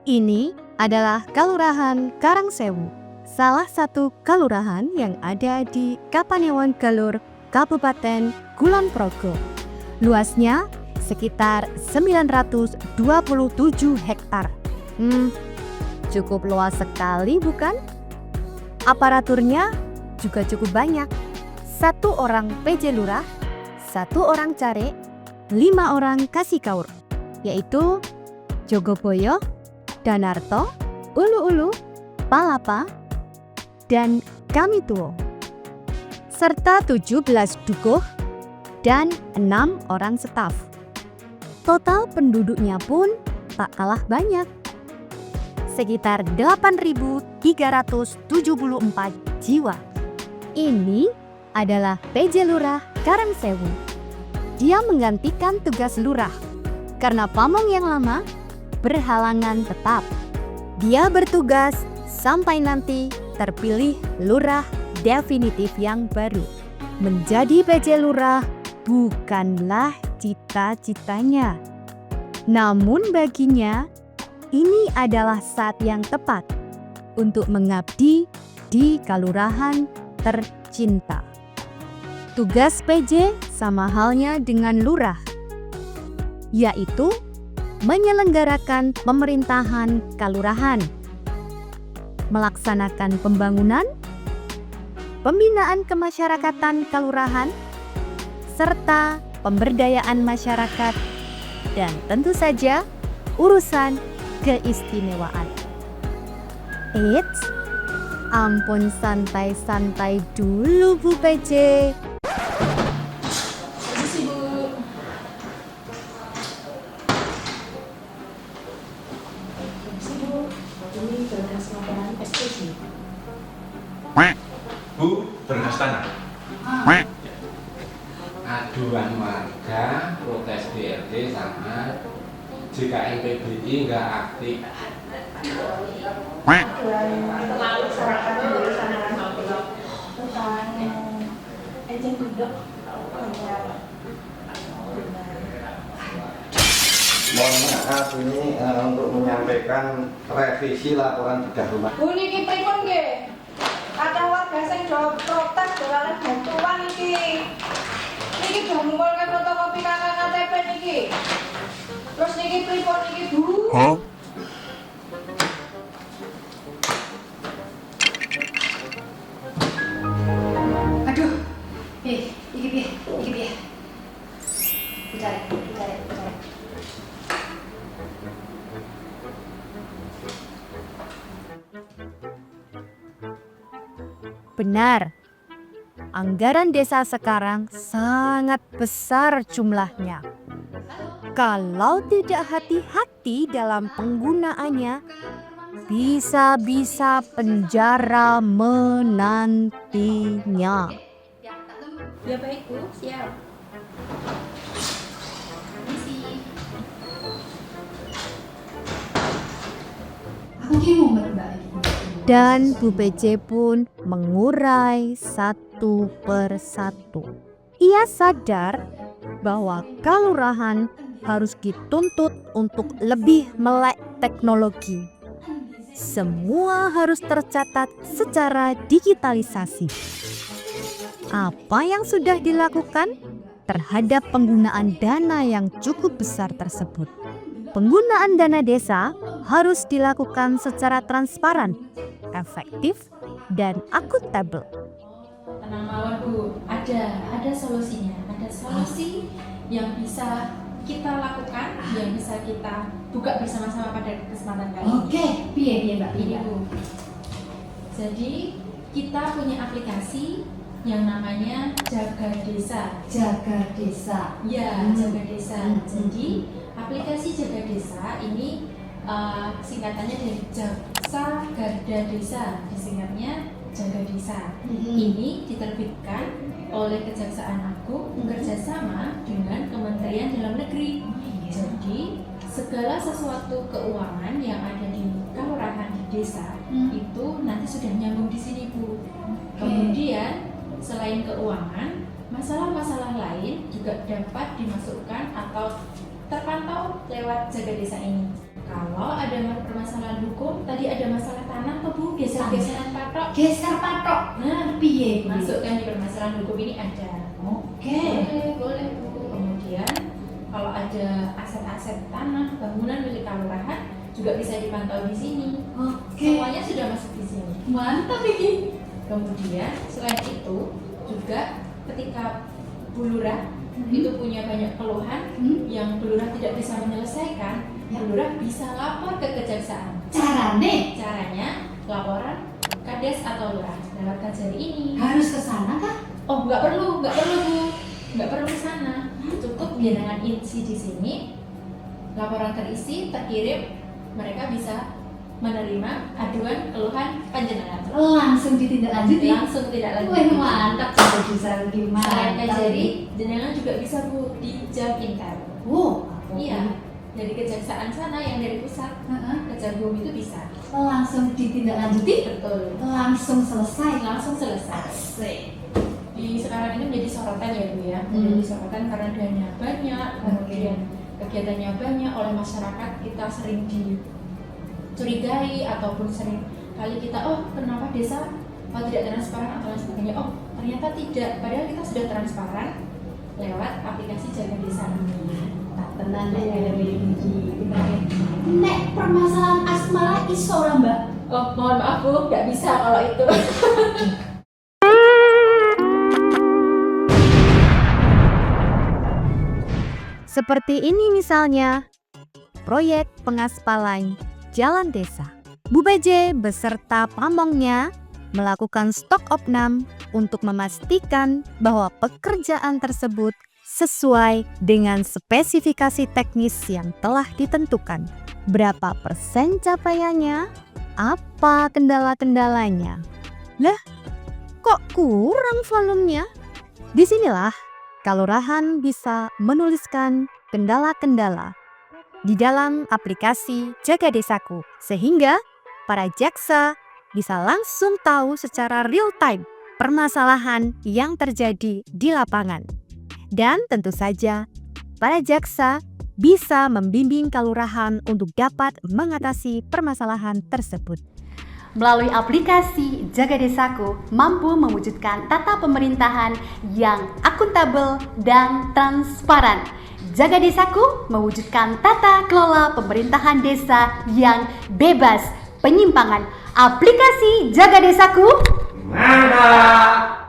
Ini adalah Kalurahan Karangsewu, salah satu kalurahan yang ada di Kapanewon Galur, Kabupaten Kulon Progo. Luasnya sekitar 927 hektar. Cukup luas sekali bukan? Aparaturnya juga cukup banyak. 1 orang PJ Lurah, 1 orang Carik, 5 orang Kasikaur, yaitu Jogoboyo, Danarto, Ulu-Ulu, Palapa, dan Kamituo, serta 17 dukuh dan 6 orang staf. Total penduduknya pun tak kalah banyak, sekitar 8.374 jiwa. Ini adalah PJ Lurah Karangsewu. Dia menggantikan tugas lurah karena pamong yang lama berhalangan tetap. Dia bertugas sampai nanti terpilih lurah definitif yang baru. Menjadi PJ Lurah bukanlah cita-citanya. Namun baginya, ini adalah saat yang tepat untuk mengabdi di kalurahan tercinta. Tugas PJ sama halnya dengan lurah, yaitu menyelenggarakan pemerintahan kalurahan, melaksanakan pembangunan, pembinaan kemasyarakatan kalurahan, serta pemberdayaan masyarakat, dan tentu saja urusan keistimewaan. Eits, ampun santai-santai dulu Bu PJ. Ini berkas laporan eksekusi. Bu, berkas tanah. Aduan warga protes BRT sama JKN PBI nggak aktif. Terlalu serahkan dulu sana tentang izin duduk Mohon maaf ini untuk menyampaikan revisi laporan bedah rumah. Bu niki pripun nggih? Ada warga sing do protes dolan bantuan iki. Niki do ngumpulke fotokopi KTP niki. Terus niki pripun niki, Bu? Aduh. Iki piye? Bicara. Benar, anggaran desa sekarang sangat besar jumlahnya. Kalau tidak hati-hati dalam penggunaannya, bisa-bisa penjara menantinya. Ya baik, Bu. Siap. Aku ki mau Mbak. Dan Bu PJ pun mengurai satu persatu. Ia sadar bahwa kalurahan harus dituntut untuk lebih melek teknologi. Semua harus tercatat secara digitalisasi. Apa yang sudah dilakukan terhadap penggunaan dana yang cukup besar tersebut? Penggunaan dana desa harus dilakukan secara transparan, efektif, dan akuntabel. Tenang mawon Bu, ada solusinya. Ada solusi yang bisa kita lakukan, yang bisa kita buka bersama-sama pada kesempatan kali ini. Oke, piye Mbak? Ini Bu. Jadi kita punya aplikasi yang namanya Jaga Desa. Jaga Desa. Ya, Jaga Desa. Jadi aplikasi Jaga Desa ini singkatannya dari Jaksa Garda Desa, disingkatnya Jaga Desa. Ini diterbitkan oleh Kejaksaan Agung bekerjasama dengan Kementerian Dalam Negeri. Jadi segala sesuatu keuangan yang ada di kelurahan di desa itu nanti sudah nyambung di sini Bu. Kemudian selain keuangan, masalah-masalah lain juga dapat dimasukkan atau terpantau lewat Jaga Desa ini. Kalau ada permasalahan hukum, tadi ada masalah tanah tuh Bu, geser-geseran patok. Geser patok. Nah, Piye? masukkan di permasalahan hukum ini ada. Oke. Boleh Bu. Kemudian kalau ada aset-aset tanah, bangunan milik kelurahan juga bisa dipantau di sini. Oke. Semuanya sudah masuk di sini. Mantap ini. Kemudian selain itu juga ketika Bu Lurah itu punya banyak keluhan yang Bu Lurah tidak bisa menyelesaikan, Bu Lurah bisa lapor ke kejaksaan. Caranya laporan Kades atau Lurah lewat Kajari ini. Harus ke sana kah? Oh, nggak perlu Bu, nggak perlu ke sana. Cukup dengan isi di sini, laporan terisi, terkirim, mereka bisa menerima aduan keluhan panjenengan. Langsung ditindaklanjuti. Langsung tidak lagi. Wih, mantap coba bisa gimana? Selain Kajari, jenengan juga bisa Bu di Jam Intel. Iya, dari kejaksaan sana yang dari pusat ke Jagung itu bisa. Langsung ditindaklanjuti. Betul. Langsung selesai. Langsung selesai. Asik. Di sekarang ini menjadi sorotan ya Bu ya, menjadi sorotan karena dana banyak, kemudian kegiatannya banyak oleh masyarakat, kita sering dicurigai ataupun sering kali kita kenapa desa tidak transparan atau lain sebagainya. Ternyata tidak, padahal kita sudah transparan lewat aplikasi Jaga Desa ini. Tak tenang deh dari ini. Nek permasalahan asmara iso ora Mbak? Mohon maaf Bu, nggak bisa kalau itu. Seperti ini misalnya, proyek pengaspalan jalan desa. Bu PJ beserta pamongnya melakukan stok opnam untuk memastikan bahwa pekerjaan tersebut sesuai dengan spesifikasi teknis yang telah ditentukan. Berapa persen capaiannya? Apa kendala-kendalanya? Lah, kok kurang volumenya? Disinilah kelurahan bisa menuliskan kendala-kendala di dalam aplikasi Jaga Desaku, sehingga para jaksa bisa langsung tahu secara real time permasalahan yang terjadi di lapangan. Dan tentu saja, para jaksa bisa membimbing kelurahan untuk dapat mengatasi permasalahan tersebut. Melalui aplikasi Jaga Desaku mampu mewujudkan tata pemerintahan yang akuntabel dan transparan. Jaga Desaku mewujudkan tata kelola pemerintahan desa yang bebas penyimpangan. Aplikasi Jaga Desaku. Mantap!